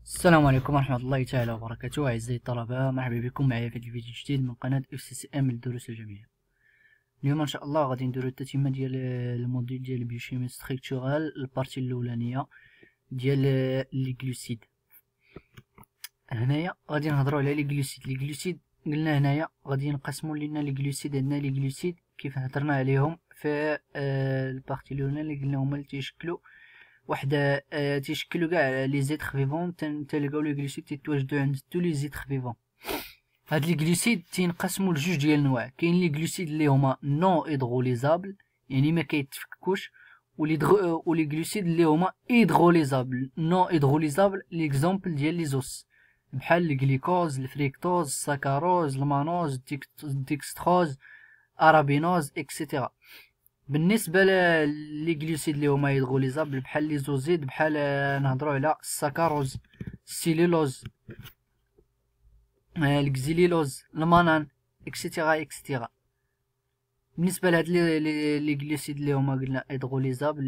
السلام عليكم ورحمة الله تعالى وبركاته. أعزائي الطلبة، مرحبا بكم معايا في فيديو جديد من قناة FCCM للدروس الجامعية. اليوم إن شاء الله غادي نديرو التتمة ديال الموديل ديال بيوشيمي ستركتورال، البارتي الأولانية ديال لي غلوسيد. هنايا غادي نهضرو على لي غلوسيد. قلنا هنايا غادي ينقسمو لينا لي غلوسيد. عندنا لي غلوسيد كيف هضرنا عليهم في البارتي الأولى اللي قلنا هما اللي تيشكلو واحد تيشكلو كاع لي زيتر فيفون. تلقاو لي غلوسيد تيتواجدو عند تو لي زيتر فيفون. هاد لي غلوسيد تينقسموا لجوج ديال الانواع. كاين لي غلوسيد اللي هما نو هيدروليزابل، يعني ما كيتفكوش، ولي غلوسيد اللي هما هيدروليزابل. نو هيدروليزابل ليكزامبل ديال لي زوس بحال الجليكوز، الفريكتوز، السكروز، المانوز، الديكستروز، ارابينوز اكسيتيرا. بالنسبه لي غلوسيد اللي هما هيدروليزابل بحال لي زوزيد، بحال نهضروا على السكروز، السيلولوز، الكزيليلوز، المانان اكسيتيرا اكسيتيرا. بالنسبه لهاد لي غلوسيد اللي هما قلنا هيدروليزابل،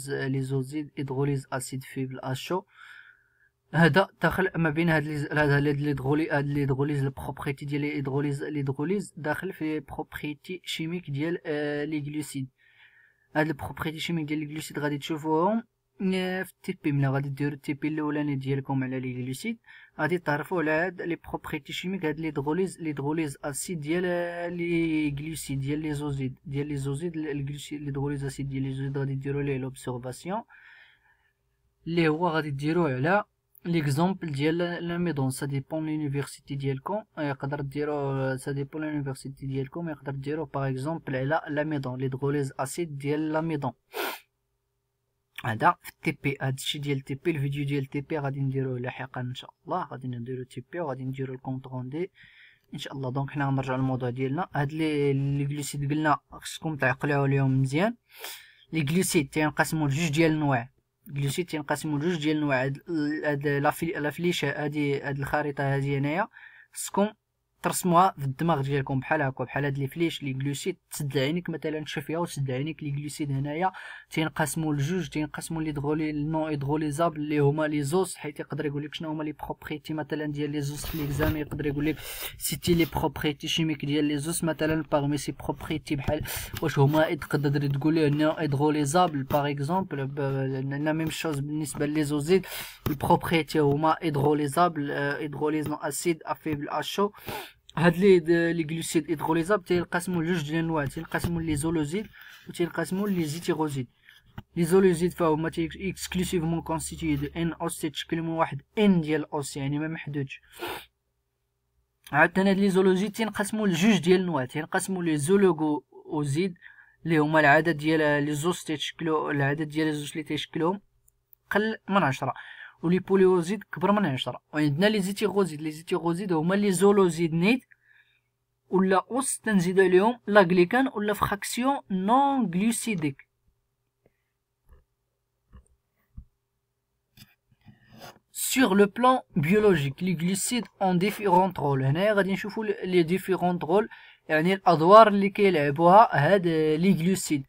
لي زوزيد هيدروليز اسيد فيبل اشو، هذا داخل ما بين هاد الهيدروليز البروبريتي ديال الهيدروليز داخل في بروبريتي شيميك ديال لي غلوسيد. هاد البروبريتي شيميك ديال لي غلوسيد غادي تشوفوهم في التي بي. ملي غادي ديرو التي بي الاولاني ديالكم على لي غلوسيد غادي تعرفوا على هاد لي بروبريتي شيميك. هاد ليدروليز اسيد ديال لي غلوسيد ديال لي زوزيد الغلوسيد ليدروليز اسيد ديال لي زوزيد غادي ديروا ليه لوبسيرفاسيون اللي هو غادي ديروه على ليكزامبل ديال لاميدون. سا ديبون لونيفرسيتي ديالكم، يقدر ديرو سا ديبون لونيفرسيتي ديالكم، يقدر ديرو باغ اكزومبل على لاميدون، ليدروليز اسيد ديال لاميدون. هذا في التي بي. هادشي ديال التي بي، الفيديو ديال التي بي غادي نديروه لاحقا ان شاء الله. غادي نديرو تي بي وغادي نديرو الكونط روندي ان شاء الله. دونك حنا غنرجعو للموضوع ديالنا. هاد لي غلوسيد قلنا خصكم تعقلوا عليهم مزيان. لي غلوسيد تينقسموا لجوج ديال الانواع. الغلوسيد تينقسموا لجوج ديال الانواع. هاد لا فليشه هاد الخريطه هادي هنايا خصكم ترسموها في الدماغ ديالكم بحال هكا، بحال هاد لي فليش. لي غلوسيد تسد عينيك مثلا، تشوف فيها وتسد عينيك. لي غلوسيد هنايا تينقسموا لجوج، تينقسموا نون هيدروليزابل اللي هما لي زوس، حيت يقدر يقول لك شنو هما لي بروبريتي مثلا ديال لي زوس في ليكزام. يقدر يقول لك سيتي لي بروبريتي شيميك ديال لي زوس مثلا. باغمي سي بروبريتي بحال واش هما تقدر تقول ليه نون هيدروليزابل باغ اكزومبل. لا ميم شوز بالنسبه لي زوزيد، البروبريتي هما هيدروليزابل، هيدروليز نون اسيد افيبل اشو. هاد لي غلوسيد هيدروليزابل تينقسموا لجوج ديال الانواع. تينقسموا لي زولوزيد وتينقسموا لي زيتيروزيد. لي زولوزيد فهما اكسكلوسيفمون كونستيتيي دو ان اوس، تيتشكلوا من واحد ان ديال الاوس، يعني ما محدودش. عاوتاني هاد لي زولوزيد تينقسموا لجوج ديال الانواع. تينقسموا لي زولوغوزيد اللي هما العدد ديال لي زوس تيتشكلوا، العدد ديال الزوس اللي تيشكلوهم قل من 10، ولي بوليوزيد كبر من 10. وعندنا لي زيتيروزيد. لي زيتيروزيد هما لي زولوزيد نيت ولا اوس تنزيدو عليهم لا غليكان ولا فراكسيون نون غلوسيديك. Sur le plan biologique, les glucides ont différents rôles. هنا غادي نشوفوا les différents rôles، يعني الادوار اللي كيلعبوها هاد لي غلوسيد.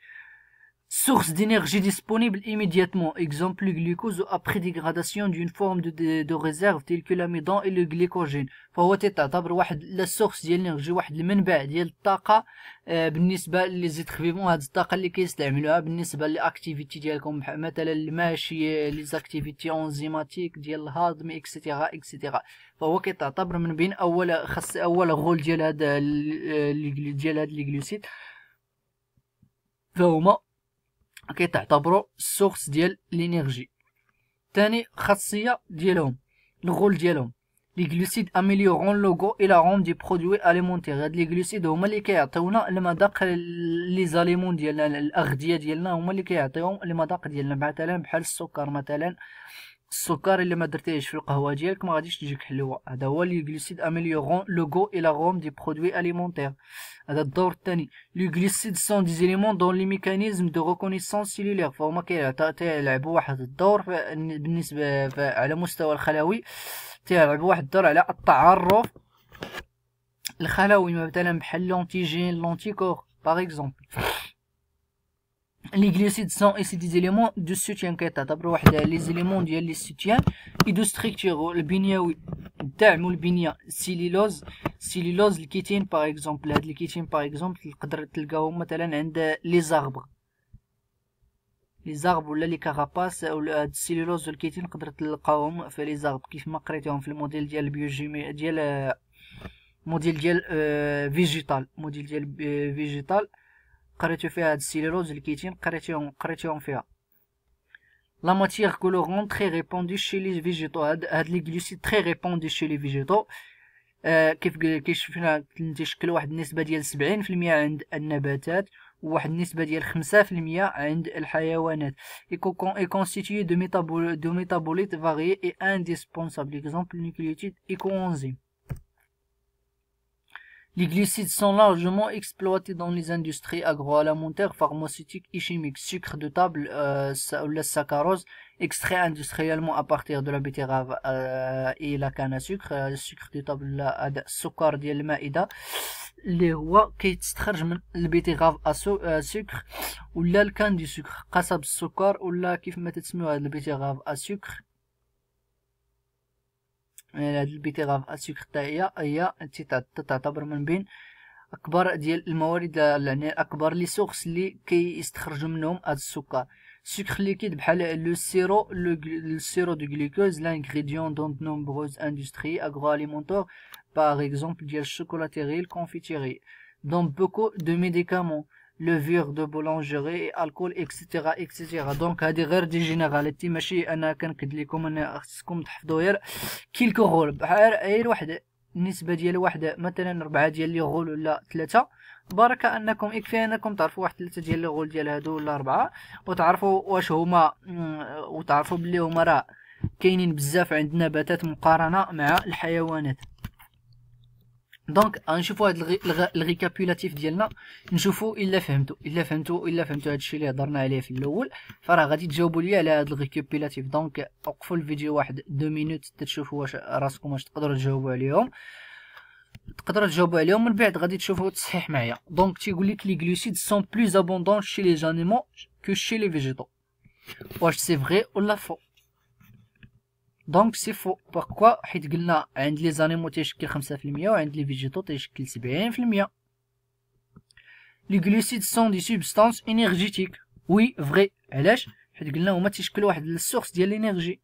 Source d'énergie disponible immédiatement, exemple le glucose après dégradation d'une forme de réserve telle que l'amidon et le glycogène. فهو تعتبر واحد لا سورس ديال الانرجي، واحد المنبع ديال الطاقه بالنسبه لي زيتر فيفون. هاد الطاقه اللي كيستعملوها بالنسبه لاكتيفيتي ديالكم، بحال مثلا الماشي، لي زاكتيفيتي انزيماتيك ديال الهضم اكسيتيرا اكسيتيرا. فهو كيتعتبر من بين اول غول ديال هاد لي غلوسيد، فهما كيتعتبروا السورس ديال الانرجي. ثاني خاصيه ديالهم، الغول ديالهم، لي غلوسيد اميليورون لوغو الى روم دي برودوي اليمونتير. هاد لي غلوسيد هما اللي كيعطيونا المذاق، لي زاليمون ديالنا، الاغذيه ديالنا هما اللي كيعطيوهم المذاق ديالنا. مثلا بحال السكر، مثلا السكر الا ما درتيهش في القهوه ديالك ما غاديش تجيك حلوه. هذا هو لي غلوسيد اميليورون لوغو الى روم دي برودوي اليمونتير. هذا الدور الثاني. لي غلوسيد سون دي زيليمون دون لي ميكانيزم دو ريكونيسونس سيلولير، فهما كيلعبوا واحد الدور بالنسبه على مستوى الخلوي، تيلعبوا واحد الدور على التعرف الخلوي، مثلا بحال لونتيجين، لونتيكور باغ اكزومبل. Les glucides sont ici des éléments de soutien كيعتبروا واحد les éléments ديال لي soutien et de structure البنيوي دعموا البنيه سيلولوز الكيتين باغ اكزومبل. هاد الكيتين باغ اكزومبل تقدر تلقاهم مثلا عند لي زاربر ولا لي كاراباس، ولا هاد السيلولوز والكيتين تقدر تلقاهم في لي زاربر كيف ما قريتهم في الموديل ديال البيوجيمي ديال فيجيتال قريتو فيها هاد السيلولوز الكيتين قريتيهم فيها. La matière colorante très répandue chez les végétaux. هاد لي glucides très répandus chez les végétaux. كيف شفنا تشكل واحد النسبة ديال 70% عند النباتات وواحد النسبة ديال 5% عند الحيوانات. et constitué de métabolites variés et indispensables. Exemple, nucléotides et coenzymes. Les glucides sont largement exploités dans les industries agroalimentaires, pharmaceutiques et chimiques. Sucre de table, la saccharose, extrait industriellement à partir de la betterave et la canne à sucre. Sucre de table, السكر ديال المائدة اللي هو كيتستخرج من البيتيغاف سكر ولا الكان دي سكر، قصب السكر ولا كيف ما تسميو هاد البيتيغاف سكر. هاد البيتيغاف سكر هي تعتبر من بين اكبر ديال الموارد، يعني اكبر لي سورس اللي كيستخرجوا منهم هاد السكر. sucre liquide بحال le sirop de glucose, l'ingrédient dans de nombreuses industries agroalimentaires, par exemple ديال الشوكولاتيري الكونفيتيري. dans beaucoup de médicaments, levure de boulangerie et alcool etc. دونك هادي غير دي جينيراليتي، ماشي انا كنكد لكم انا خصكم تحفظوا غير كيلكو غول، بحال غير واحد النسبه ديال واحد مثلا 4 ديال لي غول ولا 3 بركه انكم يكفي انكم تعرفوا واحد 3 ديال لي غول ديال هادو ولا 4 وتعرفوا واش هما، وتعرفوا بلي هما راه كاينين بزاف عند النباتات مقارنه مع الحيوانات. دونك غنشوفوا هاد الريكابيولاتيف ديالنا، نشوفوا الا فهمتوا هادشي اللي هضرنا عليه في الاول، فراه غادي تجاوبوا لي على هاد الريكابيولاتيف. دونك وقفوا الفيديو واحد 2 مينوت تشوفوا واش راسكم واش تقدروا تجاوبوا عليهم، من بعد غادي تشوفوا التصحيح معايا. دونك تيقول لك لي غلوسيد سون بلوز ابوندون شي لي زانيمو كو شي لي فيجيتو. واش سي فري ولا فو؟ دونك سي فو. بوركوا؟ حيت قلنا عند لي زانيمو تيشكل 5% وعند لي فيجيتو تيشكل 70%. لي غلوسيد سون دي سوبستانس انرجيتيك. وي فري. علاش؟ حيت قلنا هما تيشكلوا واحد السورس ديال الانرجي.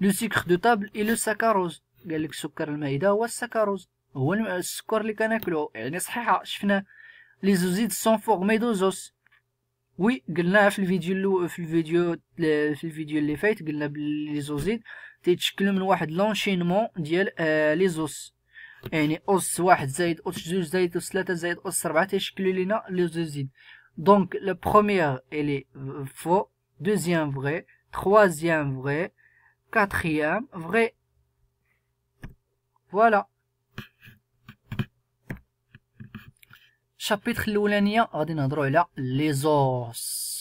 لو سكر دو تابل اي لو ساكاروز، قال لك سكر المائده هو الساكاروز، هو السكر اللي كناكلو، يعني صحيحه شفنا. لي زوزيد سون فورمي دو زوس. وي قلناها في الفيديو اللي فايت، قلنا بلي لي زوزيد تيتشكلوا من واحد لونشينمون ديال لي زوس، يعني اوس واحد زائد اوس جوج زائد اوس ثلاثة زائد اوس 4 تيشكلوا لينا لي زوزيد. دونك لا بروميير الي فو، دوزيام فري، تروازيام فري، كاتريام فري. فوالا. شابيتر الاولانيه غادي نهضروا على لي زوس.